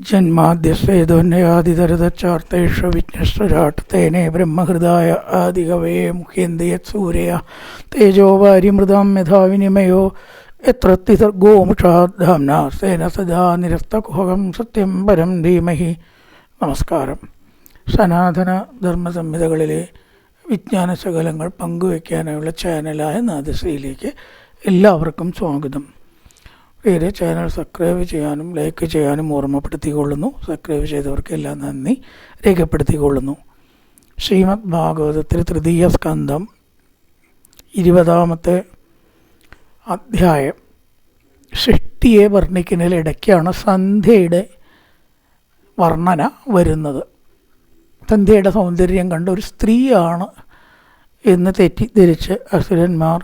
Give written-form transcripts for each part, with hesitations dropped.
ജന്മാദ്യസ്വേദോന്നയാദിതരതച്ചാർത്തേഷു വിഘ്നസ്വരാട്ട് തേനേ ബ്രഹ്മഹൃദായ ആദികവേ മുഖ്യന്തി യത്സൂരയ തേജോ വാരിമൃതാം യഥാവിനിമയോ യത്ര ഗോമുഷാധാംനാ സേന സദാ നിരസ്തകുഹകം സത്യം പരം ധീമഹി. നമസ്കാരം. സനാതന ധർമ്മസംഹിതകളിലെ വിജ്ഞാനശകലങ്ങൾ പങ്കുവയ്ക്കാനുള്ള ചാനലായ നാദശ്രീയിലേക്ക് എല്ലാവർക്കും സ്വാഗതം. പേര് ചാനൽ സബ്സ്ക്രൈബ് ചെയ്യാനും ലൈക്ക് ചെയ്യാനും ഓർമ്മപ്പെടുത്തിക്കൊള്ളുന്നു. സബ്സ്ക്രൈബ് ചെയ്തവർക്ക് എല്ലാം നന്ദി രേഖപ്പെടുത്തിക്കൊള്ളുന്നു. ശ്രീമദ് ഭാഗവതത്തിൽ തൃതീയ സ്കന്ധം 20-ാമത്തെ അധ്യായം സൃഷ്ടിയെ വർണ്ണിക്കുന്നതിലിടയ്ക്കാണ് സന്ധ്യയുടെ വർണ്ണന വരുന്നത്. സന്ധ്യയുടെ സൗന്ദര്യം കണ്ട ഒരു സ്ത്രീയാണ് എന്ന് തെറ്റിദ്ധരിച്ച് അസുരന്മാർ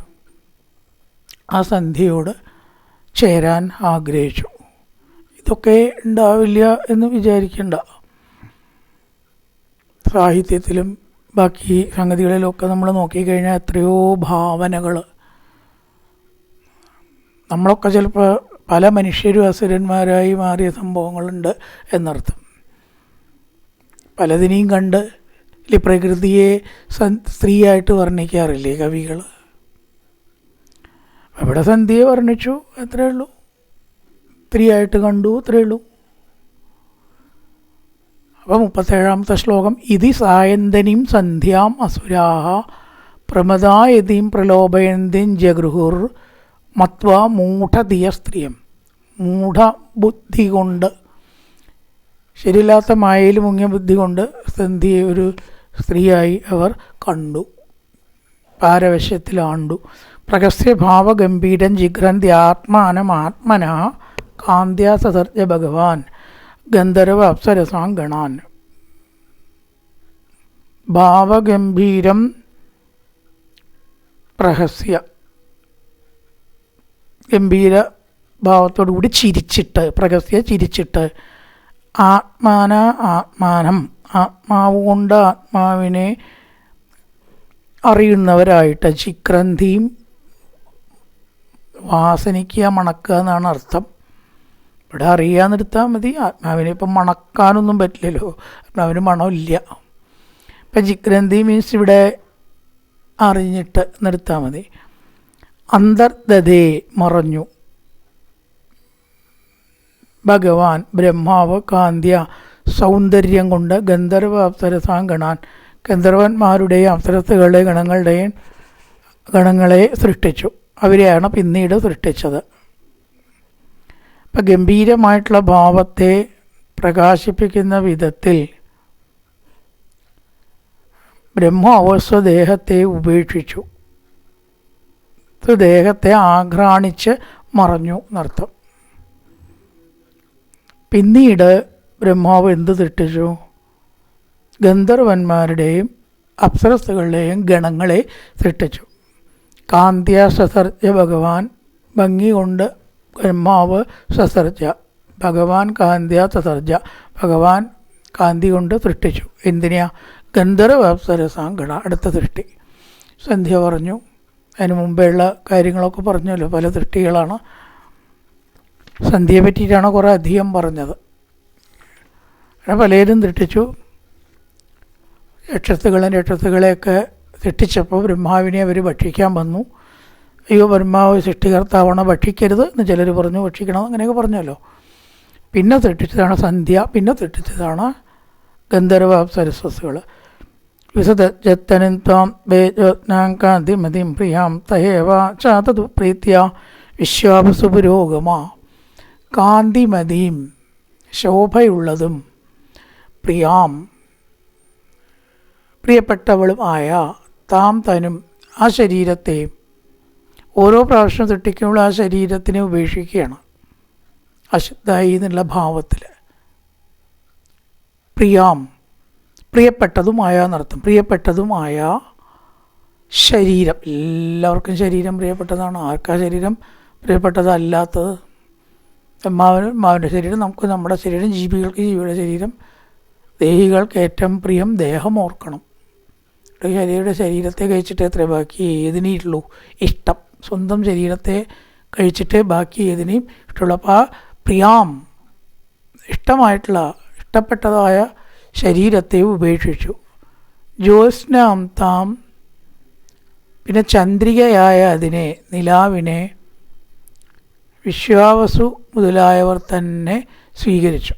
ആ സന്ധ്യയോട് ചേരാൻ ആഗ്രഹിച്ചു. ഇതൊക്കെ ഉണ്ടാവില്ല എന്ന് വിചാരിക്കേണ്ട. സാഹിത്യത്തിലും ബാക്കി സംഗതികളിലൊക്കെ നമ്മൾ നോക്കിക്കഴിഞ്ഞാൽ എത്രയോ ഭാവനകൾ. നമ്മളൊക്കെ ചിലപ്പോൾ പല മനുഷ്യരും അസുരന്മാരായി മാറിയ സംഭവങ്ങളുണ്ട് എന്നർത്ഥം. പലതിനെയും കണ്ട് പ്രകൃതിയെ സ്ത്രീയായിട്ട് വർണ്ണിക്കാറില്ലേ കവികൾ? അവിടെ സന്ധ്യയെ വർണ്ണിച്ചു, അത്രയേ ഉള്ളൂ. സ്ത്രീയായിട്ട് കണ്ടു, അത്രയേ ഉള്ളൂ. അപ്പോൾ 37-ാമത്തെ ശ്ലോകം, ഇതി സായന്തനീം സന്ധ്യാം അസുരാഹ പ്രമദായതീം പ്രലോഭയന്തിം ജഗൃഹുർ മത്വാ മൂഢധിയ സ്ത്രീയം. മൂഢബുദ്ധി കൊണ്ട്, ശരിയില്ലാത്ത മായയിൽ മുങ്ങിയ ബുദ്ധി കൊണ്ട് സന്ധ്യയെ ഒരു സ്ത്രീയായി അവർ കണ്ടു, പാരവശ്യത്തിലാണ്ടു. പ്രകസ്യ ഭാവഗംഭീരം ജിഘ്രന്തി ആത്മാനമാത്മന കാന്ത്യാ സസർജ ഭഗവാൻ ഗന്ധർവ അപ്സരസാംഗണാൻ. ഭാവഗംഭീരം പ്രഹസ്യ, ഗംഭീര ഭാവത്തോടുകൂടി ചിരിച്ചിട്ട്, പ്രഹസ്യ ചിരിച്ചിട്ട്, ആത്മാന ആത്മാനം, ആത്മാവ് കൊണ്ട് ആത്മാവിനെ അറിയുന്നവരായിട്ട്, ചിക്രന്തിയും വാസനിക്കുക, മണക്കുക എന്നാണ് അർത്ഥം. ഇവിടെ അറിയാമെന്നെടുത്താൽ മതി. ആത്മാവിനെ ഇപ്പം മണക്കാനൊന്നും പറ്റില്ലല്ലോ, ആത്മാവിന് മണമില്ല. ഇപ്പം ചിക്രന്തി മീൻസ് ഇവിടെ അറിഞ്ഞിട്ട് നിർത്താൽ മതി. അന്തർദതേ മറഞ്ഞു, ഭഗവാൻ ബ്രഹ്മാവ് കാന്ത്യ സൗന്ദര്യം കൊണ്ട് ഗന്ധർവ അപ്സരസാംഗണാൻ, ഗന്ധർവന്മാരുടെയും അപ്സരസുകളുടെയും ഗണങ്ങളെ സൃഷ്ടിച്ചു. അവരെയാണ് പിന്നീട് സൃഷ്ടിച്ചത്. ഇപ്പം ഗംഭീരമായിട്ടുള്ള ഭാവത്തെ പ്രകാശിപ്പിക്കുന്ന വിധത്തിൽ ബ്രഹ്മാവ് സ്വദേഹത്തെ ഉപേക്ഷിച്ചു, സ്വദേഹത്തെ ആഘ്രാണിച്ച് മറഞ്ഞു എന്നർത്ഥം. പിന്നീട് ബ്രഹ്മാവ് എന്ത് സൃഷ്ടിച്ചു? ഗന്ധർവന്മാരുടെയും അപ്സരസുകളുടെയും ഗണങ്ങളെ സൃഷ്ടിച്ചു. കാന്ത്യ സസർജ ഭഗവാൻ, ഭംഗി കൊണ്ട് ബ്രഹ്മാവ് സസർജ, ഭഗവാൻ കാന്ത്യ സസർജ, ഭഗവാൻ കാന്തി കൊണ്ട് സൃഷ്ടിച്ചു. എന്തിനാ? ഗന്ധർവ അപ്സരസാംഗണ, അടുത്ത സൃഷ്ടി. സന്ധ്യ പറഞ്ഞു, അതിന് മുമ്പേയുള്ള കാര്യങ്ങളൊക്കെ പറഞ്ഞല്ലോ, പല സൃഷ്ടികളാണ്. സന്ധ്യയെ പറ്റിയിട്ടാണ് കുറേ അധികം പറഞ്ഞത്. പലരും സൃഷ്ടിച്ചു. രക്ഷസുകളെയൊക്കെ സൃഷ്ടിച്ചപ്പോൾ ബ്രഹ്മാവിനെ അവർ ഭക്ഷിക്കാൻ വന്നു. അയ്യോ, ബ്രഹ്മാവ് സൃഷ്ടികർത്താവണം, ഭക്ഷിക്കരുത് എന്ന് ചിലർ പറഞ്ഞു, ഭക്ഷിക്കണം അങ്ങനെയൊക്കെ പറഞ്ഞല്ലോ. പിന്നെ സൃഷ്ടിച്ചതാണ് സന്ധ്യ, പിന്നെ സൃഷ്ടിച്ചതാണ് ഗന്ധർവ അപ്സരസ്സുകൾ. വിശദജത്തനും ത്വാം കാന്തിമതിം പ്രിയാം തയേവ ചാതതു പ്രീത്യ വിശ്വാപസു പുരോഗമാ. കാന്തിമതിയും ശോഭയുള്ളതും പ്രിയാം പ്രിയപ്പെട്ടവളും ആയ താം തനും, ആ ശരീരത്തെയും, ഓരോ പ്രാവശ്യം സൃഷ്ടിക്കുമ്പോൾ ആ ശരീരത്തിനെ ഉപേക്ഷിക്കുകയാണ് അശുദ്ധായി എന്നുള്ള ഭാവത്തിൽ. പ്രിയാം പ്രിയപ്പെട്ടതുമായ എന്നർത്ഥം. പ്രിയപ്പെട്ടതുമായ ശരീരം, എല്ലാവർക്കും ശരീരം പ്രിയപ്പെട്ടതാണ്. ആർക്കാ ശരീരം പ്രിയപ്പെട്ടതല്ലാത്തത്? മാവിൻ്റെ ശരീരം, നമുക്ക് നമ്മുടെ ശരീരം, ജീവികൾക്ക് ജീവിയുടെ ശരീരം, ദേഹികൾക്ക് ഏറ്റവും പ്രിയം ദേഹം. ഓർക്കണം, ശരീരത്തെ കഴിച്ചിട്ട് എത്ര ബാക്കി ഏതിനുള്ളൂ ഇഷ്ടം? സ്വന്തം ശരീരത്തെ കഴിച്ചിട്ട് ബാക്കി ഏതിനെയും ഇഷ്ടമുള്ളൂ. അപ്പോൾ ആ പ്രിയാം ഇഷ്ടപ്പെട്ടതായ ശരീരത്തെ ഉപേക്ഷിച്ചു. ജ്യോത്സ്നാം താം, പിന്നെ ചന്ദ്രികയായ അതിനെ, നിലാവിനെ വിശ്വാവസു മുതലായവർ തന്നെ സ്വീകരിച്ചു.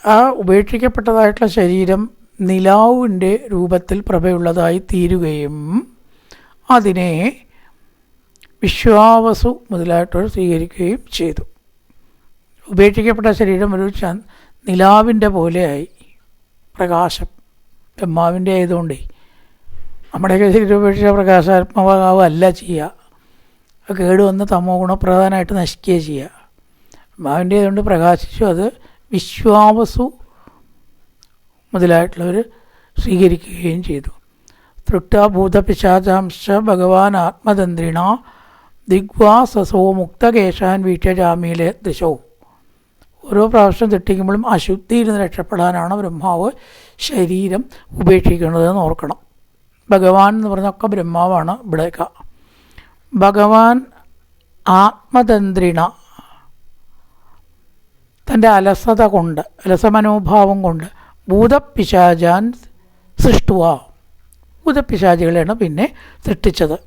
ആ ഉപേക്ഷിക്കപ്പെട്ടതായിട്ടുള്ള ശരീരം നിലാവിൻ്റെ രൂപത്തിൽ പ്രഭയുള്ളതായി തീരുകയും അതിനെ വിശ്വാവസു മുതലായിട്ടവർ സ്വീകരിക്കുകയും ചെയ്തു. ഉപേക്ഷിക്കപ്പെട്ട ശരീരം ഒരു നിലാവിൻ്റെ പോലെയായി, പ്രകാശം ബ്രഹ്മാവിൻ്റെ ആയതുകൊണ്ടേ. നമ്മുടെയൊക്കെ ശരീരം ഉപേക്ഷിച്ച പ്രകാശാത്മകമല്ല ചെയ്യുക, കേടുവന്ന് തമോ ഗുണപ്രധാനമായിട്ട് നശിക്കുകയാണ് ചെയ്യുക. ബ്രഹ്മാവിൻ്റെ ആയതുകൊണ്ട് പ്രകാശിച്ചു, അത് വിശ്വാവസു മുതലായിട്ടുള്ളവർ സ്വീകരിക്കുകയും ചെയ്തു. തൃട്ടാഭൂതപിശാചാംശ ഭഗവാൻ ആത്മതന്ത്രിണ ദിഗ്വാസസോ മുക്തകേശാൻ വീക്ഷജാമീലെ ദൃശവും. ഓരോ പ്രാവശ്യം തെറ്റിക്കുമ്പോഴും അശുദ്ധിയിൽ നിന്ന് രക്ഷപ്പെടാനാണ് ബ്രഹ്മാവ് ശരീരം ഉപേക്ഷിക്കുന്നതെന്ന് ഓർക്കണം. ഭഗവാൻ എന്ന് പറഞ്ഞൊക്കെ ബ്രഹ്മാവാണ്. ഇവിടേക്ക ഭഗവാൻ ആത്മതന്ത്രിണ, തൻ്റെ അലസത കൊണ്ട്, അലസമനോഭാവം കൊണ്ട് ഭൂതപിശാചാൻ സൃഷ്ടുവ, ഭൂതപിശാചികളെയാണ് പിന്നെ സൃഷ്ടിച്ചത്.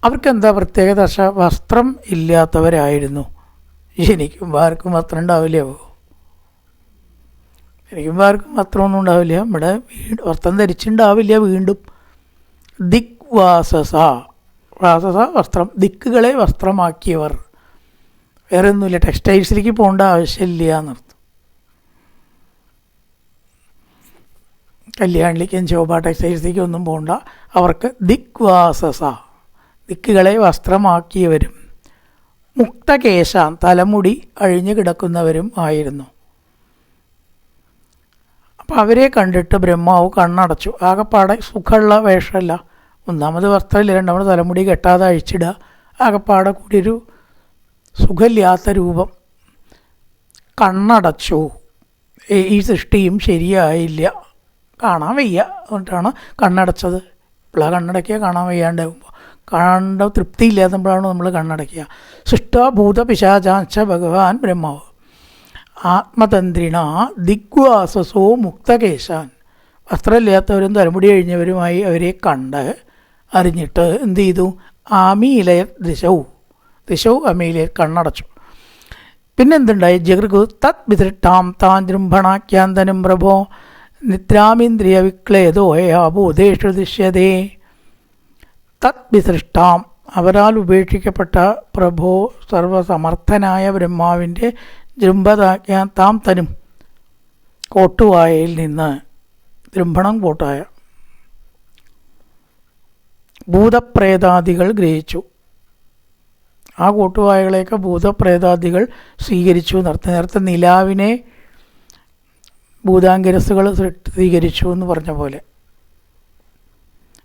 അവർക്കെന്താ പ്രത്യേകത? വസ്ത്രം ഇല്ലാത്തവരായിരുന്നു. ജനിക്കുമ്പോൾ ആർക്കും വസ്ത്രം ഉണ്ടാവില്ലയോ? ജനിക്കുമ്പോൾ ആർക്കും വസ്ത്രമൊന്നും ഉണ്ടാവില്ല. ഇവിടെ വസ്ത്രം ധരിച്ചിട്ടുണ്ടാവില്ല. വീണ്ടും ദിഗ്വാസസ, വാസസ വസ്ത്രം, ദിക്കുകളെ വസ്ത്രമാക്കിയവർ. വേറെ ഒന്നുമില്ല, ടെക്സ്റ്റൈൽസിലേക്ക് പോകേണ്ട ആവശ്യമില്ല എന്നർത്ഥം. കല്യാണിലേക്കും ശോഭ ടെക്സ്റ്റൈൽസിലേക്കും ഒന്നും പോകണ്ട. അവർക്ക് ദിഗ്വാസസ, ദിക്കുകളെ വസ്ത്രമാക്കിയവരും മുക്തകേശാൻ, തലമുടി അഴിഞ്ഞു കിടക്കുന്നവരും ആയിരുന്നു. അപ്പം അവരെ കണ്ടിട്ട് ബ്രഹ്മാവ് കണ്ണടച്ചു. ആകെപ്പാടെ സുഖമുള്ള വേഷമല്ല, ഒന്നാമത് വസ്ത്രമില്ല, രണ്ടാമത് തലമുടി കെട്ടാതെ അഴിച്ചിടുക, ആകെപ്പാടെ കൂടിയൊരു സുഖമില്ലാത്ത രൂപം. കണ്ണടച്ചു. ഈ സൃഷ്ടിയും ശരിയായില്ല, കാണാൻ വയ്യ, എന്നിട്ടാണ് കണ്ണടച്ചത്. ഇപ്പോഴാണ് കണ്ണടയ്ക്കുക, കാണാൻ വയ്യാണ്ടാകുമ്പോൾ. കാണേണ്ട തൃപ്തിയില്ലാത്തപ്പോഴാണ് നമ്മൾ കണ്ണടയ്ക്കുക. സൃഷ്ടാഭൂത പിശാചാംശ ഭഗവാൻ ബ്രഹ്മാവ് ആത്മതന്ത്രിണ ദിഗ്വാസസോ മുക്തകേശാൻ, വസ്ത്രമില്ലാത്തവരും തലമുടി കഴിഞ്ഞവരുമായി അവരെ കണ്ട് അറിഞ്ഞിട്ട് എന്ത് ചെയ്തു? ആമീലയർ ദിശവും അമീലയർ കണ്ണടച്ചു. പിന്നെന്തുണ്ടായി? ജഗൃഗു തത് വിതൃട്ടാം താൻ ജൃംഭണാഖ്യാന്തനും പ്രഭോ നിദ്രാമിന്ദ്രിയ വിക്ലേദോയാബോധേഷു ദൃശ്യതേ. തത് വിസൃഷ്ടാം, അവരാൽ ഉപേക്ഷിക്കപ്പെട്ട പ്രഭോ സർവസമർത്ഥനായ ബ്രഹ്മാവിൻ്റെ ജൃംഭതാഖ്യാൻ താം തനും, കോട്ടുവായയിൽ നിന്ന്, ജൃംഭണം കോട്ടായ, ഭൂതപ്രേതാദികൾ ഗ്രഹിച്ചു. ആ കോട്ടുവായകളെയൊക്കെ ഭൂതപ്രേതാദികൾ സ്വീകരിച്ചു. നേരത്തെ നിലാവിനെ ഭൂതാങ്കിരസുകൾ സ്വീകരിച്ചു എന്ന് പറഞ്ഞ പോലെ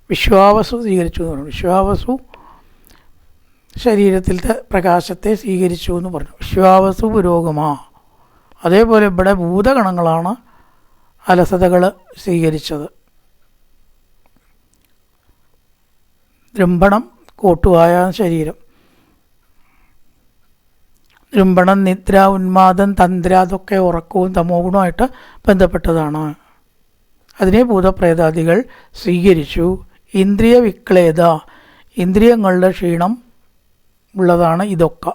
വിശ്വാവസു സ്വീകരിച്ചു എന്ന് പറഞ്ഞു. വിശ്വാവസു ശരീരത്തിലത്തെ പ്രകാശത്തെ സ്വീകരിച്ചു എന്ന് പറഞ്ഞു. വിശ്വാവസു പുരോഗമാ. അതേപോലെ ഇവിടെ ഭൂതഗണങ്ങളാണ് അലസതകൾ സ്വീകരിച്ചത്. ജൃംഭണം കോട്ടുവായ ശരീരം, ജൃംഭണം, നിദ്ര, ഉന്മാദം, തന്ത്ര, അതൊക്കെ ഉറക്കവും തമോ ഗുണമായിട്ട് ബന്ധപ്പെട്ടതാണ്. അതിനെ ഭൂതപ്രേതാദികൾ സ്വീകരിച്ചു. ഇന്ദ്രിയ വിക്ലേദ, ഇന്ദ്രിയങ്ങളുടെ ക്ഷീണം ഉള്ളതാണ് ഇതൊക്കെ.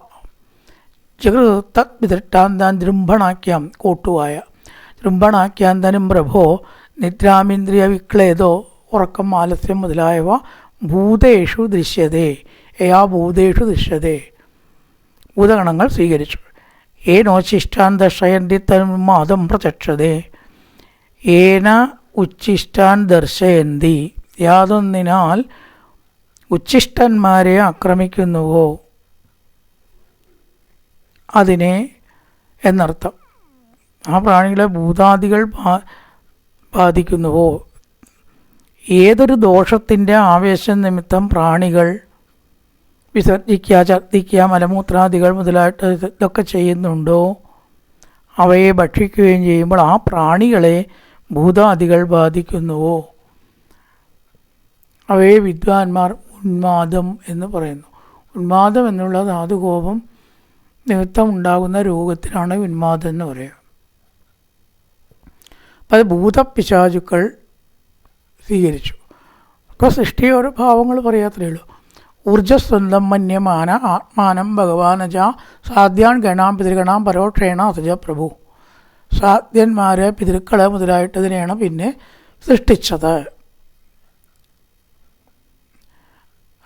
ജഗൃത വിതൃട്ടാന്താൻ ജൃംഭണാഖ്യാം, കോട്ടുവായ, ജൃംഭണാഖ്യാന്തനും പ്രഭോ നിദ്രാമിന്ദ്രിയ വിക്ലേദോ, ഉറക്കം, ആലസ്യം മുതലായവ ഭൂതേഷു ദൃശ്യതേ, ഭൂതേഷു ദൃശ്യതേ, ഭൂതഗണങ്ങൾ സ്വീകരിച്ചു. ഏനോച്ഛിഷ്ടാൻ ദർശയന്തി തന്മാദം പ്രചക്ഷതേ, ഏന ഉച്ഛിഷ്ടാൻ ദർശയന്തി, യാതൊന്നിനാൽ ഉച്ഛിഷ്ടന്മാരെ ആക്രമിക്കുന്നുവോ അതിനെ എന്നർത്ഥം. ആ പ്രാണികളെ ഭൂതാദികൾ ബാധിക്കുന്നുവോ, ഏതൊരു ദോഷത്തിൻ്റെ ആവേശം നിമിത്തം പ്രാണികൾ വിസർജിക്കുക, ഛർദ്ദിക്കുക, മലമൂത്രാദികൾ മുതലായിട്ട് ഇതൊക്കെ ചെയ്യുന്നുണ്ടോ, അവയെ ഭക്ഷിക്കുകയും ചെയ്യുമ്പോൾ ആ പ്രാണികളെ ഭൂതാദികൾ ബാധിക്കുന്നുവോ, അവയെ വിദ്വാൻമാർ ഉന്മാദം എന്ന് പറയുന്നു. ഉന്മാദം എന്നുള്ള ധാതുകോപം നിമിത്തം ഉണ്ടാകുന്ന രോഗത്തിനാണ് ഉന്മാദം എന്ന് പറയുക. അപ്പം അത് ഭൂതപിശാചുക്കൾ സ്വീകരിച്ചു. ഒക്കെ സൃഷ്ടി ഓരോ ഭാവങ്ങൾ പറയാത്രേ ഉള്ളൂ. ഊർജസ്വന്തം മന്യമാന ആത്മാനം ഭഗവാനജ സാധ്യാൻ ഗണാം പിതൃഗണാം പരോക്ഷേണ അസജ പ്രഭു. സാധ്യന്മാരെ പിതൃക്കളെ മുതലായിട്ടതിനെയാണ് പിന്നെ സൃഷ്ടിച്ചത്.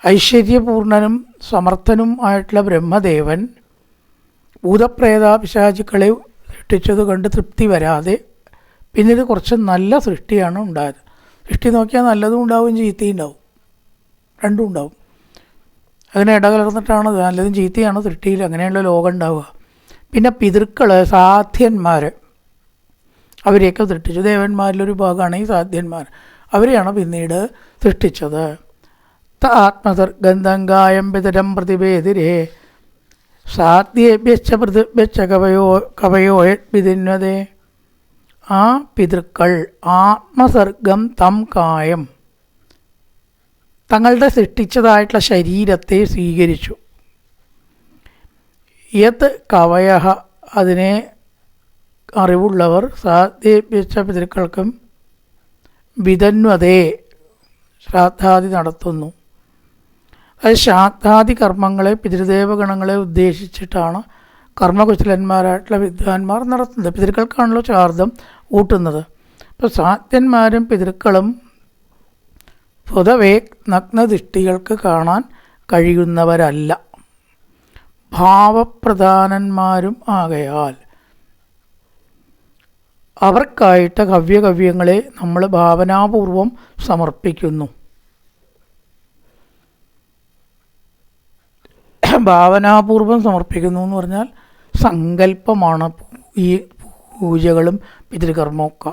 ഐശ്വര്യപൂർണനും സമർത്ഥനും ആയിട്ടുള്ള ബ്രഹ്മദേവൻ ഭൂതപ്രേത പിശാചുക്കളെ സൃഷ്ടിച്ചത് കണ്ട് തൃപ്തി വരാതെ പിന്നീട് കുറച്ച് നല്ല സൃഷ്ടിയാണ് ഉണ്ടായത്. സൃഷ്ടി നോക്കിയാൽ നല്ലതും ഉണ്ടാവും ചീത്തയും ഉണ്ടാവും, രണ്ടും ഉണ്ടാവും. അതിനെ ഇടകലർന്നിട്ടാണ് നല്ലതും ചീത്തയാണ് സൃഷ്ടിയിൽ, അങ്ങനെയുള്ള ലോകം ഉണ്ടാവുക. പിന്നെ പിതൃക്കൾ സാധ്യന്മാർ അവരെയൊക്കെ സൃഷ്ടിച്ചു. ദേവന്മാരിലൊരു ഭാഗമാണ് ഈ സാധ്യന്മാർ. അവരെയാണ് പിന്നീട് സൃഷ്ടിച്ചത്. ആത്മസർഗന്ധങ്കായം പിതരം പ്രതിഭേതിരേ സാധ്യേഭ്യശ്ച പ്രതിഭ്യശ്ച കവയോ വിധിന്വതേ. ആ പിതൃക്കൾ ആത്മസർഗം തം കായം തങ്ങളുടെ സൃഷ്ടിച്ചതായിട്ടുള്ള ശരീരത്തെ സ്വീകരിച്ചു. യത് കവയ അതിനെ അറിവുള്ളവർ സാധ്യേഭ്യശ്ച പിതൃക്കൾക്കും വിധന്വതേ ശ്രാദ്ധാദി നടത്തുന്നു. അത് ശ്രാദ്ധാദി കർമ്മങ്ങളെ പിതൃദേവഗണങ്ങളെ ഉദ്ദേശിച്ചിട്ടാണ് കർമ്മകുശലന്മാരായിട്ടുള്ള വിദ്വാൻമാർ നടത്തുന്നത്. പിതൃക്കൾക്കാണല്ലോ ശ്രാദ്ധം ഊട്ടുന്നത്. അപ്പോൾ സാധ്യന്മാരും പിതൃക്കളും പൊതുവെ നഗ്നദൃഷ്ടികൾക്ക് കാണാൻ കഴിയുന്നവരല്ല, ഭാവപ്രധാനന്മാരും ആകയാൽ അവർക്കായിട്ട് കവ്യകവ്യങ്ങളെ നമ്മൾ ഭാവനാപൂർവം സമർപ്പിക്കുന്നു. ഭാവനാപൂർവം സമർപ്പിക്കുന്നു എന്ന് പറഞ്ഞാൽ സങ്കല്പമാണ് ഈ പൂജകളും പിതൃകർമ്മമൊക്കെ.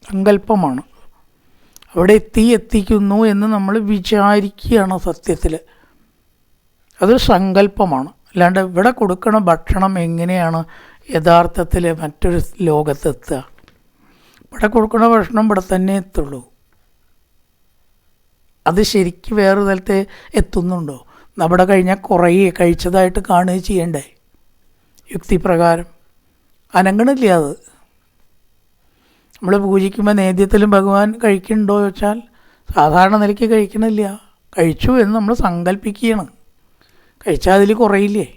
സങ്കല്പമാണ്. അവിടെ എത്തിക്കുന്നു എന്ന് നമ്മൾ വിചാരിക്കുകയാണ് സത്യത്തിൽ. അത് സങ്കല്പമാണ്. അല്ലാണ്ട് ഇവിടെ കൊടുക്കണ ഭക്ഷണം എങ്ങനെയാണ് യഥാർത്ഥത്തിൽ മറ്റൊരു ലോകത്തെത്തുക? ഇവിടെ കൊടുക്കണ ഭക്ഷണം ഇവിടെ തന്നെ എത്തുള്ളൂ. അത് ശരിക്കും വേറെ സ്ഥലത്ത് എത്തുന്നുണ്ടോ? നമ്മുടെ കഴിഞ്ഞാൽ കുറേ കഴിച്ചതായിട്ട് കാണുകയും ചെയ്യണ്ടേ? യുക്തിപ്രകാരം അനങ്ങണില്ല. അത് നമ്മൾ പൂജിക്കുമ്പോൾ നേദ്യത്തിലും ഭഗവാൻ കഴിക്കുന്നുണ്ടോ ചോദിച്ചാൽ സാധാരണ നിലയ്ക്ക് കഴിക്കണില്ല. കഴിച്ചു എന്ന് നമ്മൾ സങ്കല്പിക്കുകയാണ്. കഴിച്ചാൽ അതിൽ കുറയില്ലേ?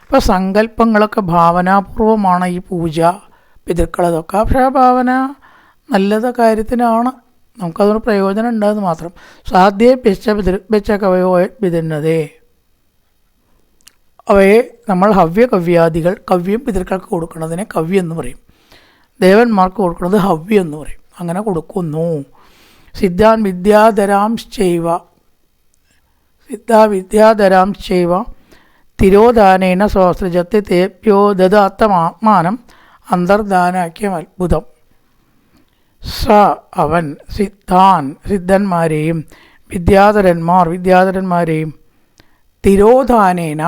അപ്പോൾ സങ്കല്പങ്ങളൊക്കെ ഭാവനാപൂർവമാണ് ഈ പൂജ പിതൃക്കളതൊക്കെ. പക്ഷേ ആ ഭാവന നല്ലത് കാര്യത്തിനാണ്, നമുക്കതൊരു പ്രയോജനം ഉണ്ടാകുന്നത് മാത്രം. സാധ്യേ പിച്ച കവയോ വിധന്നതേ. അവയെ നമ്മൾ ഹവ്യകവ്യാദികൾ, കവ്യം പിതൃക്കൾക്ക് കൊടുക്കുന്നതിനെ കവ്യം എന്ന് പറയും, ദേവന്മാർക്ക് കൊടുക്കുന്നത് ഹവ്യം എന്ന് പറയും. അങ്ങനെ കൊടുക്കുന്നു. സിദ്ധാൻ വിദ്യാധരാംശ്ചൈവ വിദ്യാധരാംശ്ചൈവ തിരോധാനേന സ്വസൃജത്തെ തേഭ്യോ ദദാത്തമാത്മാനം അന്തർദാനാഖ്യം അത്ഭുതം. സ അവൻ സിദ്ധന്മാരെയും വിദ്യാധരന്മാരെയും തിരോധാനേന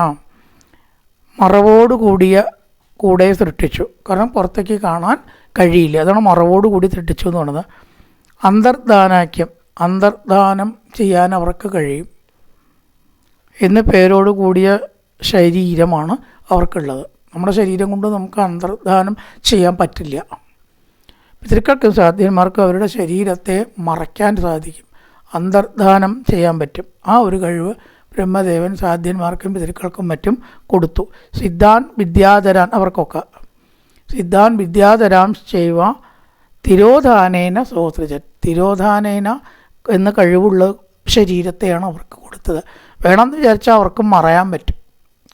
കൂടെ സൃഷ്ടിച്ചു. കാരണം പുറത്തേക്ക് കാണാൻ കഴിയില്ല, അതാണ് മറവോടുകൂടി സൃഷ്ടിച്ചു എന്ന് പറയുന്നത്. അന്തർദാനാഖ്യം, അന്തർദാനം ചെയ്യാൻ അവർക്ക് കഴിയും എന്ന് പേരോട് കൂടിയ ശരീരമാണ് അവർക്കുള്ളത്. നമ്മുടെ ശരീരം കൊണ്ട് നമുക്ക് അന്തർദാനം ചെയ്യാൻ പറ്റില്ല. പിതൃക്കൾക്കും സാധ്യന്മാർക്കും അവരുടെ ശരീരത്തെ മറയ്ക്കാൻ സാധിക്കും, അന്തർദാനം ചെയ്യാൻ പറ്റും. ആ ഒരു കഴിവ് ബ്രഹ്മദേവൻ സാധ്യന്മാർക്കും പിതൃക്കൾക്കും മറ്റും കൊടുത്തു. സിദ്ധാൻ വിദ്യാധരാൻ അവർക്കൊക്കെ. സിദ്ധാൻ വിദ്യാധരാം ചെയ്വ തിരോധാനേന സോസൃജൻ. തിരോധാനേന എന്ന കഴിവുള്ള ശരീരത്തെയാണ് അവർക്ക് കൊടുത്തത്. വേണമെന്ന് വിചാരിച്ചാൽ അവർക്കും മറയാൻ പറ്റും,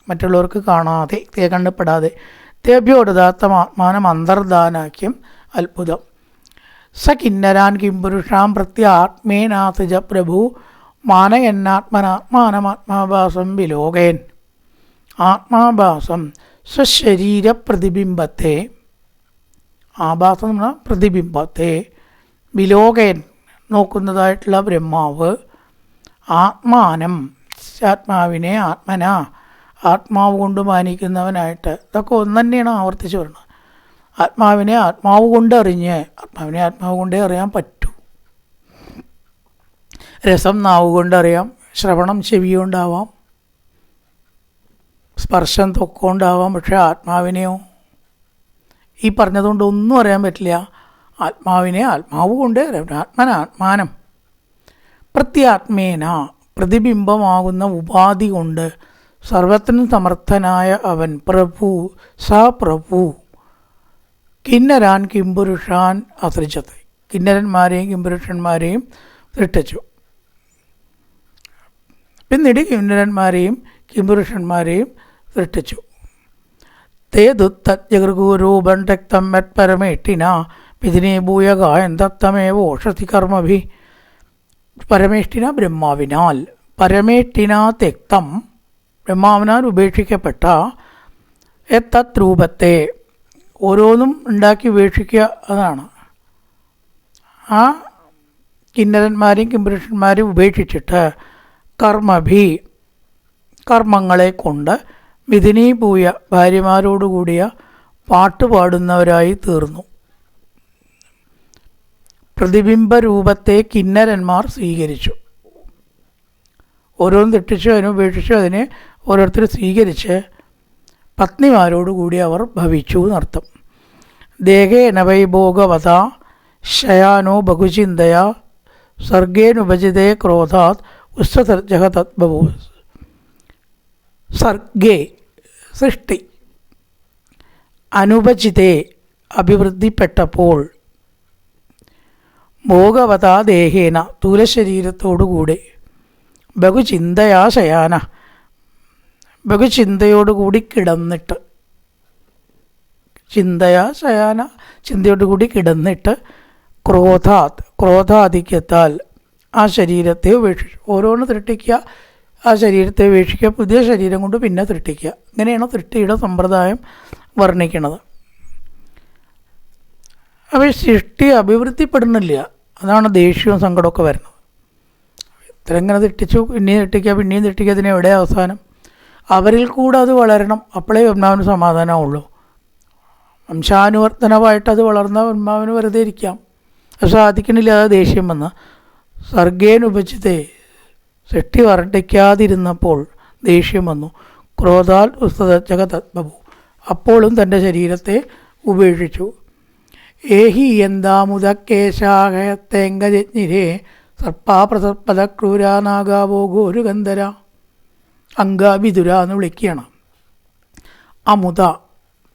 മറ്റുള്ളവർക്ക് കാണാതെ കണ്ണപ്പെടാതെ. തേഭ്യോടദാത്തമാത്മാനം അന്തർദാനാഖ്യം അത്ഭുതം. സ കിന്നരാൻ കിംപുരുഷാം പ്രത്യാത്മേനാസജ പ്രഭു മാനയന്നാത്മനാത്മാനമാത്മാഭാസം വിലോകയൻ. ആത്മാഭാസം സ്വശരീരപ്രതിബിംബത്തെ, ആഭാസം എന്ന് പറഞ്ഞാൽ പ്രതിബിംബത്തെ, വിലോകയൻ നോക്കുന്നതായിട്ടുള്ള ബ്രഹ്മാവ്, ആത്മാനം ആത്മാവിനെ, ആത്മന ആത്മാവ് കൊണ്ട് മാനിക്കുന്നവനായിട്ട്. ഇതൊക്കെ ഒന്ന് തന്നെയാണ് ആവർത്തിച്ച് പറയുന്നത്. ആത്മാവിനെ ആത്മാവ് കൊണ്ട് അറിഞ്ഞ്, ആത്മാവിനെ ആത്മാവ് കൊണ്ടേ അറിയാൻ പറ്റൂ. രസം നാവ് കൊണ്ട് അറിയാം, ശ്രവണം ചെവിയുണ്ടാവാം, സ്പർശം ത്വക്കുകൊണ്ടാവാം. പക്ഷേ ആത്മാവിനെയോ ഈ പറഞ്ഞതുകൊണ്ട് ഒന്നും അറിയാൻ പറ്റില്ല. ആത്മാവിനെ ആത്മാവ് കൊണ്ട് ആത്മാനം പ്രത്യാത്മേന പ്രതിബിംബമാകുന്ന ഉപാധി കൊണ്ട് സർവത്തിനും സമർത്ഥനായ അവൻ പ്രഭു പ്രഭു കിന്നരാൻ കിംപുരുഷാൻ അസൃജത്തെ, കിന്നരന്മാരെയും കിംപുരുഷന്മാരെയും സൃഷ്ടിച്ചു. പിന്നീട് കിന്നരന്മാരെയും കിംപുരുഷന്മാരെയും സൃഷ്ടിച്ചു. തേ ദുത്തജഗൃഗൂരൂപൻ രക്തം മറ്റ് പരമേട്ടിന പിതിനീഭൂയകായൻ ദത്തമേവ ഓഷധി കർമ്മഭി. പരമേഷ്ടിന ബ്രഹ്മാവിനാൽ, പരമേഷ്ടിന തെക്തം ബ്രഹ്മാവിനാൽ ഉപേക്ഷിക്കപ്പെട്ട തത് രൂപത്തെ, ഓരോന്നും ഉണ്ടാക്കി ഉപേക്ഷിക്കുക, അതാണ്. ആ കിന്നരന്മാരെയും കിംപുരുഷന്മാരെയും ഉപേക്ഷിച്ചിട്ട് കർമ്മഭി കർമ്മങ്ങളെ കൊണ്ട് മിഥുനീഭൂയ ഭാര്യമാരോടുകൂടിയ പാട്ടുപാടുന്നവരായി തീർന്നു. പ്രതിബിംബ രൂപത്തെ കിന്നരന്മാർ സ്വീകരിച്ചു. ഓരോന്നും തെറ്റിച്ചു, അതിനെ ഉപേക്ഷിച്ചു, അതിനെ ഓരോരുത്തർ സ്വീകരിച്ച് പത്നിമാരോടുകൂടി അവർ ഭവിച്ചു എന്നർത്ഥം. ദേഹേന വൈഭോഗവത ശയാനോ ബഹുചിന്തയ സർഗേനുപജിതേ ക്രോധാത് ഉസ്സസർജഹ തദ്ബഭൂ. സർഗേ സൃഷ്ടി, അനുപജിതേ അഭിവൃദ്ധിപ്പെട്ടപ്പോൾ, ഭോഗവതാ ദേഹേന സ്ഥൂലശരീരത്തോടുകൂടി, ബഹുചിന്തയാ ശയാന ബഹുചിന്തയോടുകൂടി കിടന്നിട്ട്, ചിന്തയാ ശയാന ചിന്തയോടുകൂടി കിടന്നിട്ട്, ക്രോധാധിക്യത്താൽ ആ ശരീരത്തെ ഉപേക്ഷിച്ചു. ഓരോന്ന് സൃഷ്ടിക്കുക, ആ ശരീരത്തെ ഉപേക്ഷിക്കുക, പുതിയ ശരീരം കൊണ്ട് പിന്നെ സൃഷ്ടിക്കുക. ഇങ്ങനെയാണ് സൃഷ്ടിയുടെ സമ്പ്രദായം വർണ്ണിക്കുന്നത്. അപ്പോൾ സൃഷ്ടി അഭിവൃദ്ധിപ്പെടുന്നില്ല, അതാണ് ദേഷ്യവും സങ്കടമൊക്കെ വരുന്നത്. ഇത്ര ഇങ്ങനെ തെറ്റിച്ചു, പിന്നെയും തെറ്റിക്കുക, പിന്നെയും തെറ്റിക്കുക, അതിന് എവിടെ അവസാനം? അവരിൽ കൂടെ അത് വളരണം, അപ്പോഴേ ബ്രഹ്മാവിന് സമാധാനമുള്ളൂ. വംശാനുവർത്തനമായിട്ട് അത് വളർന്ന ബ്രഹ്മാവിന് വെറുതെ ഇരിക്കാം. അത് സാധിക്കണില്ല, അത് ദേഷ്യം വന്ന് സർഗേനുപജിതേ സൃഷ്ടി വർണ്ണിക്കാതിരുന്നപ്പോൾ ദേഷ്യം വന്നു. ക്രോധാൽ ഉസ്തജഗ തദ്ബഭൂ, അപ്പോഴും തൻ്റെ ശരീരത്തെ ഉപേക്ഷിച്ചു. ഏഹി എന്താമുദക്കേശാഹയത്തേങ്കജജ്ഞിരേ സർപ്പാപ്രസർപ്പത ക്രൂരാനാഗാവോ ഗോരുഗന്ധര. അംഗാഭിതുര എന്ന് വിളിക്കുകയാണ്. അമുത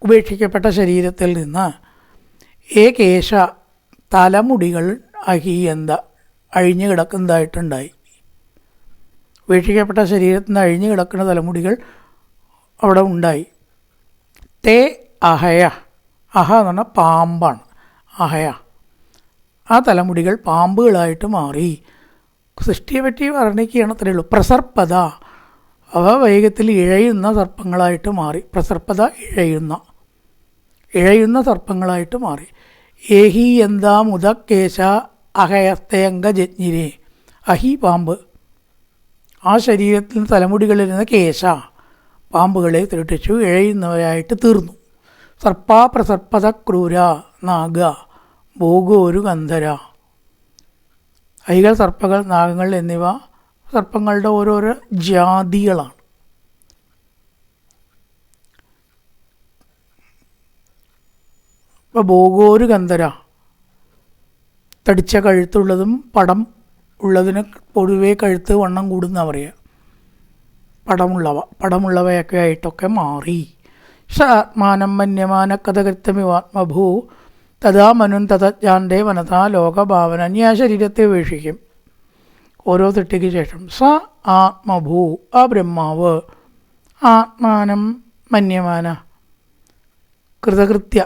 ഉപേക്ഷിക്കപ്പെട്ട ശരീരത്തിൽ നിന്ന് കേശ തലമുടികൾ അഹീയന്ത അഴിഞ്ഞു കിടക്കുന്നതായിട്ടുണ്ടായി. ഉപേക്ഷിക്കപ്പെട്ട ശരീരത്തിൽ നിന്ന് അഴിഞ്ഞു കിടക്കുന്ന തലമുടികൾ അവിടെ ഉണ്ടായി. തേ അഹയ, അഹ എന്ന് പറഞ്ഞാൽ പാമ്പാണ്, അഹയ, ആ തലമുടികൾ പാമ്പുകളായിട്ട് മാറി. സൃഷ്ടിയെ പറ്റി വർണ്ണിക്കുകയാണ്, അത്രയേ ഉള്ളൂ. പ്രസർപ്പത, അവ വേഗത്തിൽ ഇഴയുന്ന സർപ്പങ്ങളായിട്ട് മാറി. പ്രസർപ്പത ഇഴയുന്ന സർപ്പങ്ങളായിട്ട് മാറി. ഏഹി എന്താ മുദക്കേശ അഹയസ്തയങ്ക ജജ്ഞിരേ, അഹി പാമ്പ്, ആ ശരീരത്തിൽ നിന്ന് തലമുടികളിൽ കേശ പാമ്പുകളെ സൃഷ്ടിച്ചു, ഇഴയുന്നവരായിട്ട് തീർന്നു. സർപ്പാ പ്രസർപ്പത ക്രൂര നാഗ ഭോഗോരു ഗന്ധര. ഐകൾ, സർപ്പങ്ങൾ, നാഗങ്ങൾ എന്നിവ സർപ്പങ്ങളുടെ ഓരോരോ ജാതികളാണ്. ഇപ്പോൾ ഭോഗോരു ഗന്ധര, തടിച്ച കഴുത്തുള്ളതും പടം ഉള്ളതിന് പൊതുവേ കഴുത്ത് വണ്ണം കൂടുന്ന പറയുക. പടമുള്ളവയൊക്കെ ആയിട്ടൊക്കെ മാറി. സ ആത്മാനം മന്യമാന കഥകൃത്യമിവാത്മഭൂ തഥാ മനുൻ തതജ്ഞാൻ്റെ വനതാ ലോകഭാവന. ഇനി ആ ശരീരത്തെ ഉപേക്ഷിക്കും ഓരോ തെട്ടിക്ക് ശേഷം. സ ആത്മഭൂ, ആ ബ്രഹ്മാവ്, ആത്മാനം മന്യമാന കൃതകൃത്യ,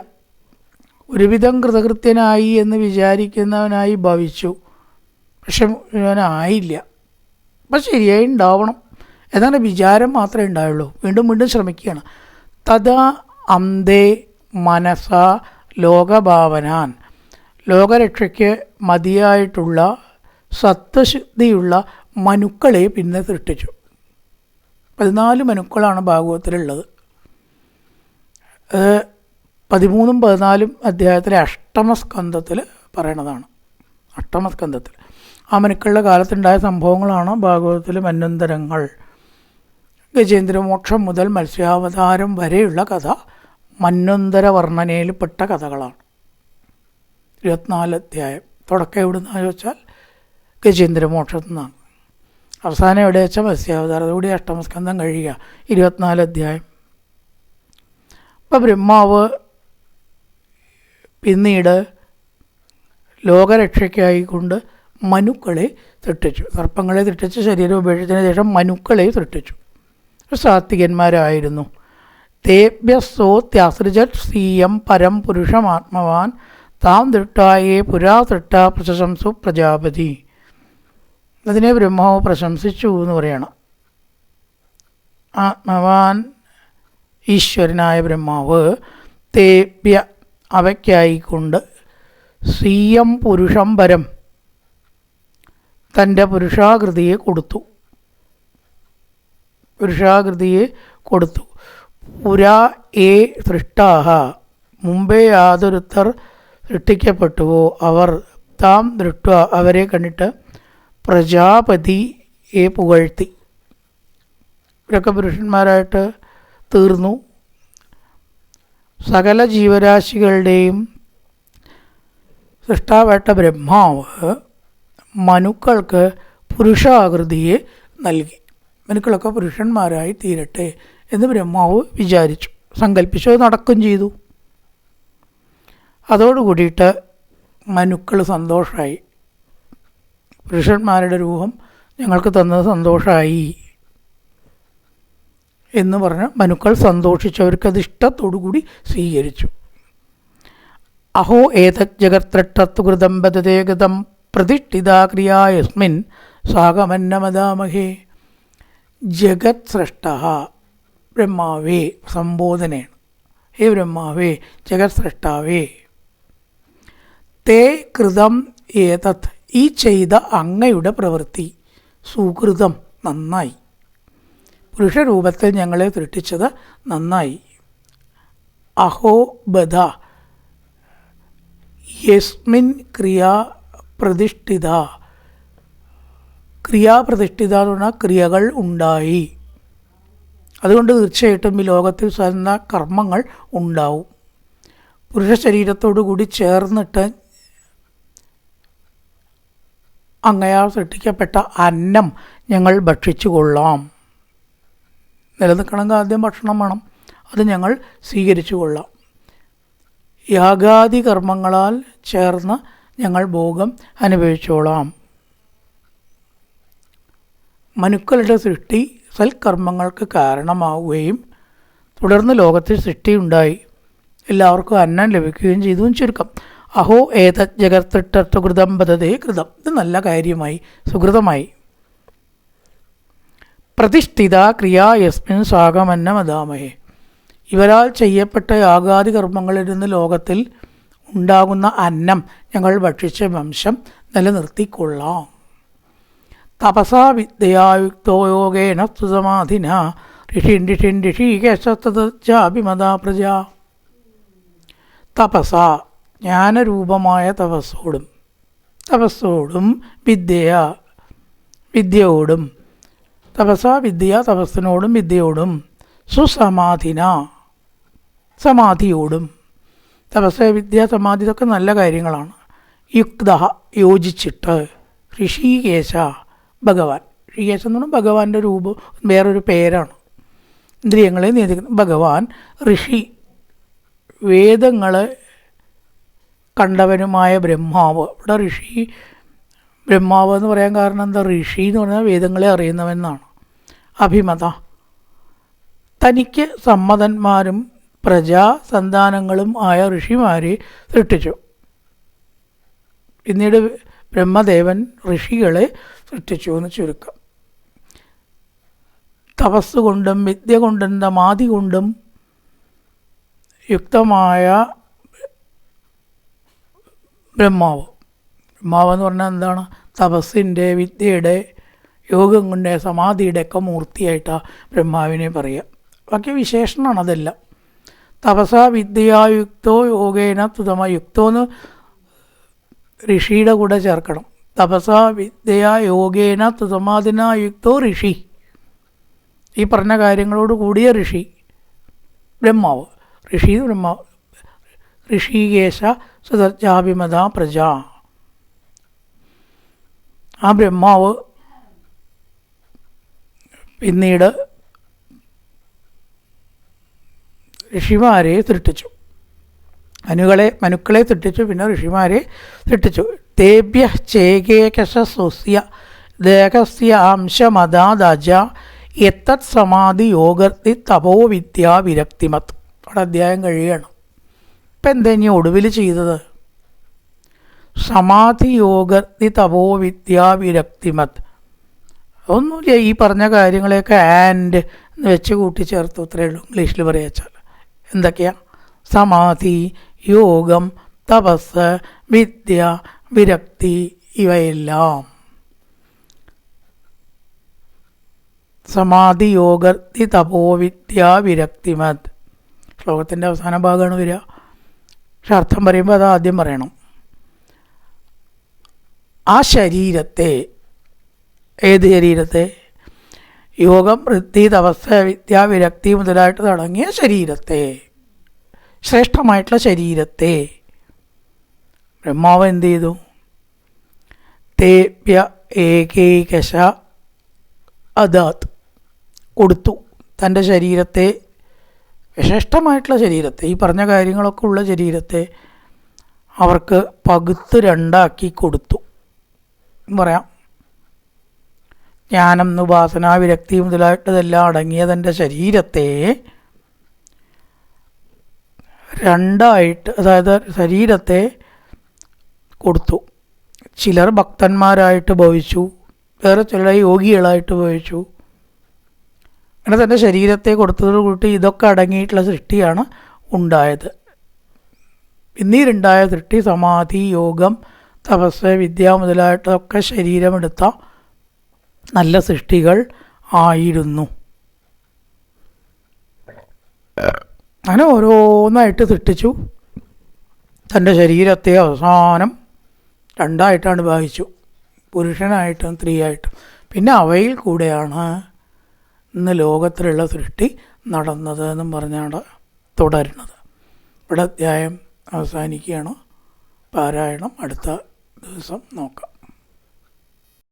ഒരുവിധം കൃതകൃത്യനായി എന്ന് വിചാരിക്കുന്നവനായി ഭവിച്ചു. പക്ഷെ മുഴുവനായില്ല. അപ്പം ശരിയായി ഉണ്ടാവണം എന്നാണ് വിചാരം മാത്രമേ ഉണ്ടായുള്ളൂ. വീണ്ടും വീണ്ടും ശ്രമിക്കുകയാണ്. തഥാ അന്തേ മനസ ലോകഭാവനാൻ, ലോകരക്ഷയ്ക്ക് മതിയായിട്ടുള്ള സത്വശുദ്ധിയുള്ള മനുക്കളെ പിന്നെ സൃഷ്ടിച്ചു. 14 മനുക്കളാണ് ഭാഗവതത്തിലുള്ളത്. 13ഉം 14ഉം അധ്യായത്തിലെ അഷ്ടമസ്കന്ധത്തിൽ പറയണതാണ്. അഷ്ടമസ്കന്ധത്തിൽ ആ മനുക്കളുടെ കാലത്തുണ്ടായ സംഭവങ്ങളാണ് ഭാഗവതത്തിലെ മന്വന്തരങ്ങൾ. ഗജേന്ദ്രമോക്ഷം മുതൽ മത്സ്യാവതാരം വരെയുള്ള കഥ മന്വന്തര വർണ്ണനയിൽപ്പെട്ട കഥകളാണ്. 24 അധ്യായം. തുടക്കം എവിടുന്നാന്ന് ചോദിച്ചാൽ ഗജേന്ദ്രമോക്ഷത്തു നിന്നാണ്. അവസാനം എവിടെ വെച്ചാൽ മത്സ്യാവതാരം. അതുകൂടി അഷ്ടമസ്കന്ധം കഴിയുക. 24 അധ്യായം. അപ്പോൾ ബ്രഹ്മാവ് പിന്നീട് ലോകരക്ഷയ്ക്കായിക്കൊണ്ട് മനുക്കളെ സൃഷ്ടിച്ചു. സർപ്പങ്ങളെ സൃഷ്ടിച്ച് ശരീരം ഉപേക്ഷിച്ചതിന് ശേഷം മനുക്കളെ സൃഷ്ടിച്ചു. സാത്വികന്മാരായിരുന്നു. തേഭ്യസ്തോത്യാസൃജത് സ്വീയം പരം പുരുഷമാത്മവാൻ താം ദൃഷ്ടായേ പുരാ സൃഷ്ട പ്രശംസു പ്രജാപതി. അതിനെ ബ്രഹ്മാവ് പ്രശംസിച്ചു എന്ന് പറയണം. ആത്മവാൻ ഈശ്വരനായ ബ്രഹ്മാവ് തേഭ്യ അവയ്ക്കായിക്കൊണ്ട് സ്വീയം പുരുഷം പരം തൻ്റെ പുരുഷാകൃതിയെ കൊടുത്തു. പുരാ ഏ സൃഷ്ടാഹ മുമ്പേ യാതൊരുത്തർ സൃഷ്ടിക്കപ്പെട്ടുവോ അവർ താം ദൃഷ്ട അവരെ കണ്ടിട്ട് പ്രജാപതിയെ പുകഴ്ത്തി. ഇവരൊക്കെ പുരുഷന്മാരായിട്ട് തീർന്നു. സകല ജീവരാശികളുടെയും സൃഷ്ടാവായിട്ട ബ്രഹ്മാവ് മനുക്കൾക്ക് പുരുഷാകൃതിയെ നൽകി. മനുക്കളൊക്കെ പുരുഷന്മാരായി തീരട്ടെ എന്ന് ബ്രഹ്മാവ് വിചാരിച്ചു, സങ്കല്പിച്ചു. അത് നടക്കുകയും ചെയ്തു. അതോടുകൂടിയിട്ട് മനുക്കൾ സന്തോഷമായി. പുരുഷന്മാരുടെ രൂപം ഞങ്ങൾക്ക് തന്നത് സന്തോഷമായി എന്ന് പറഞ്ഞ് മനുക്കൾ സന്തോഷിച്ചു. അവർക്കത് ഇഷ്ടത്തോടുകൂടി സ്വീകരിച്ചു. അഹോ ഏതത് ജഗത്രട്ടത്തുകൃതം ബദതേഗതം പ്രതിഷ്ഠിതാ ക്രിയാ യസ്മിൻ സാഗമന്നമദാമഹേ. ജഗത് സൃഷ്ട ബ്രഹ്മാവേ സംബോധനയാണ്. ഹേ ബ്രഹ്മാവേ, ജഗത് സൃഷ്ടാവേ, തേ കൃതം ഏതത് ഈ ചെയ്ത അങ്ങയുടെ പ്രവൃത്തി സുകൃതം നന്നായി. പുരുഷരൂപത്തിൽ ഞങ്ങളെ സൃഷ്ടിച്ചത് നന്നായി. അഹോ ബദ യസ്മിൻ ക്രിയാപ്രതിഷ്ഠിത എന്ന് പറഞ്ഞാൽ ക്രിയകൾ ഉണ്ടായി. അതുകൊണ്ട് തീർച്ചയായിട്ടും ഈ ലോകത്തിൽ സാധാരണ കർമ്മങ്ങൾ ഉണ്ടാവും. പുരുഷ ശരീരത്തോടു കൂടി ചേർന്നിട്ട് അങ്ങയാൽ സൃഷ്ടിക്കപ്പെട്ട അന്നം ഞങ്ങൾ ഭക്ഷിച്ചു കൊള്ളാം. നിലനിൽക്കണമെങ്കിൽ ആദ്യം ഭക്ഷണം വേണം. അത് ഞങ്ങൾ സ്വീകരിച്ചു കൊള്ളാം. യാഗാദി കർമ്മങ്ങളാൽ ചേർന്ന് ഞങ്ങൾ ഭോഗം അനുഭവിച്ചോളാം. മനുക്കളുടെ സൃഷ്ടി സൽക്കർമ്മങ്ങൾക്ക് കാരണമാവുകയും തുടർന്ന് ലോകത്തിൽ സൃഷ്ടിയുണ്ടായി എല്ലാവർക്കും അന്നം ലഭിക്കുകയും ചെയ്തു. ചുരുക്കം അഹോ ഏതത് ജഗത്തിട്ടകൃതം പദതേ കൃതം. ഇത് നല്ല കാര്യമായി, സുകൃതമായി. പ്രതിഷ്ഠിത ക്രിയാ യസ്മിൻ സാഗമന്നമദാമഹേ. ഇവരാൽ ചെയ്യപ്പെട്ട യാഗാദി കർമ്മങ്ങളിൽ നിന്ന് ലോകത്തിൽ ഉണ്ടാകുന്ന അന്നം ഞങ്ങൾ ഭക്ഷിച്ച വംശം നിലനിർത്തിക്കൊള്ളാം. തപസാ വിദ്യയായുക്തോ യോഗേന സുസമാധിന ഋഷീകേശാഭിമതാ പ്രജ. തപസ ജ്ഞാനരൂപമായ തപസ്സോടും വിദ്യയോടും തപസാ വിദ്യ തപസ്സിനോടും വിദ്യയോടും സുസമാധിന സമാധിയോടും. തപസ് വിദ്യ സമാധി ഇതൊക്കെ നല്ല കാര്യങ്ങളാണ്. യുക്ത യോജിച്ചിട്ട്. ഋഷീകേശ ഭഗവാൻ. ഋഷികേശം എന്ന് പറഞ്ഞാൽ ഭഗവാന്റെ രൂപം, വേറൊരു പേരാണ്. ഇന്ദ്രിയങ്ങളെ നിയന്ത്രിക്കുന്ന ഭഗവാൻ. ഋഷി വേദങ്ങളെ കണ്ടവനുമായ ബ്രഹ്മാവ്. ഇവിടെ ഋഷി ബ്രഹ്മാവ് എന്ന് പറയാൻ കാരണം എന്താ? ഋഷി എന്ന് പറഞ്ഞാൽ വേദങ്ങളെ അറിയുന്നവെന്നാണ്. അഭിമത തനിക്ക് സമ്മതന്മാരും പ്രജാസന്താനങ്ങളും ആയ ഋഷിമാരെ സൃഷ്ടിച്ചു. പിന്നീട് ബ്രഹ്മദേവൻ ഋഷികളെ സൃഷ്ടിച്ചു എന്ന് ചുരുക്കം. തപസ്സുകൊണ്ടും വിദ്യ കൊണ്ടും സമാധി കൊണ്ടും യുക്തമായ ബ്രഹ്മാവ് എന്ന് പറഞ്ഞാൽ എന്താണ്? തപസ്സിൻ്റെ, വിദ്യയുടെ, യോഗം കൊണ്ട് സമാധിയുടെ ഒക്കെ മൂർത്തിയായിട്ടാണ് ബ്രഹ്മാവിനെ പറയുക. ബാക്കി വിശേഷണമാണ് അതെല്ലാം. തപസാ വിദ്യയായുക്തോ യോഗേന തുതമ. യുക്തോ എന്ന് ഋഷിയുടെ കൂടെ ചേർക്കണം. തപസാ വിദ്യയാ യോഗേന സമാധിനാ യുക്തോ ഋഷി. ഈ പറഞ്ഞ കാര്യങ്ങളോട് കൂടിയ ഋഷി ബ്രഹ്മാവ്. ഋഷി ബ്രഹ്മാവ്. ഋഷികേശ സുതർജാഭിമത പ്രജ. ആ ബ്രഹ്മാവ് പിന്നീട് ഋഷിമാരെ സൃഷ്ടിച്ചു. മനുക്കളെ സൃഷ്ടിച്ചു. പിന്നെ ഋഷിമാരെ സൃഷ്ടിച്ചു. തേഭ്യ ചേകേകശസ്യ ദേഹസ്യ അംശമദാദജ എത്തത് സമാധി യോഗർത്തി തപോ വിദ്യാ വിരക്തിമത്. അവിടെ അധ്യായം കഴിയുകയാണ്. ഇപ്പം എന്താ ഇനി ഒടുവിൽ ചെയ്തത്? സമാധി യോഗർത്തി തപോ വിദ്യാ വിരക്തിമത്. ഒന്നുമില്ല, ഈ പറഞ്ഞ കാര്യങ്ങളെയൊക്കെ ആൻഡ് എന്ന് വെച്ച് കൂട്ടിച്ചേർത്തു. ഇത്രയേ ഉള്ളൂ ഇംഗ്ലീഷിൽ പറയാച്ചാൽ. എന്തൊക്കെയാ? സമാധി, യോഗം, തപസ്, വിദ്യ, വിരക്തി, ഇവയെല്ലാം. സമാധി യോഗർത്തി തപോ വിദ്യ വിരക്തിമത്. ശ്ലോകത്തിൻ്റെ അവസാന ഭാഗമാണ് വരിക. പക്ഷെ അർത്ഥം പറയുമ്പോൾ അത് ആദ്യം പറയണം. ആ ശരീരത്തെ, ഏത് ശരീരത്തെ? യോഗം, വൃത്തി, തപസ്, വിദ്യ, വിരക്തി മുതലായിട്ട് തുടങ്ങിയ ശരീരത്തെ, ശ്രേഷ്ഠമായിട്ടുള്ള ശരീരത്തെ ബ്രഹ്മാവ് എന്ത് ചെയ്തു? തേഭ്യ ഏകൈകശ അദാത് കൊടുത്തു. തൻ്റെ ശരീരത്തെ, ശ്രേഷ്ഠമായിട്ടുള്ള ശരീരത്തെ, ഈ പറഞ്ഞ കാര്യങ്ങളൊക്കെ ഉള്ള ശരീരത്തെ അവർക്ക് പകുത്ത് രണ്ടാക്കി കൊടുത്തു പറയാം. ജ്ഞാനം, ഉപാസന, വിരക്തി മുതലായിട്ടതെല്ലാം അടങ്ങിയ തൻ്റെ ശരീരത്തെ രണ്ടായിട്ട്, അതായത് ശരീരത്തെ കൊടുത്തു. ചിലർ ഭക്തന്മാരായിട്ട് ഭവിച്ചു, വേറെ ചിലർ യോഗികളായിട്ട് ഭവിച്ചു. അങ്ങനെ തൻ്റെ ശരീരത്തെ കൊടുത്തതോട് കൂട്ടി ഇതൊക്കെ അടങ്ങിയിട്ടുള്ള സൃഷ്ടിയാണ് ഉണ്ടായത്. പിന്നീടുണ്ടായ സൃഷ്ടി സമാധി, യോഗം, തപസ്, വിദ്യ മുതലായിട്ടൊക്കെ ശരീരമെടുത്ത നല്ല സൃഷ്ടികൾ ആയിരുന്നു. അങ്ങനെ ഓരോന്നായിട്ട് സൃഷ്ടിച്ചു. തൻ്റെ ശരീരത്തെ അവസാനം രണ്ടായിട്ടാണ് ഭാഗിച്ചു, പുരുഷനായിട്ടും സ്ത്രീയായിട്ടും. പിന്നെ അവയിൽ കൂടെയാണ് ഇന്ന് ലോകത്തിലുള്ള സൃഷ്ടി നടന്നത് എന്നും പറഞ്ഞാണ് തുടരുന്നത്. ഇവിടെ അധ്യായം അവസാനിക്കുകയാണ്. പാരായണം അടുത്ത ദിവസം നോക്കാം.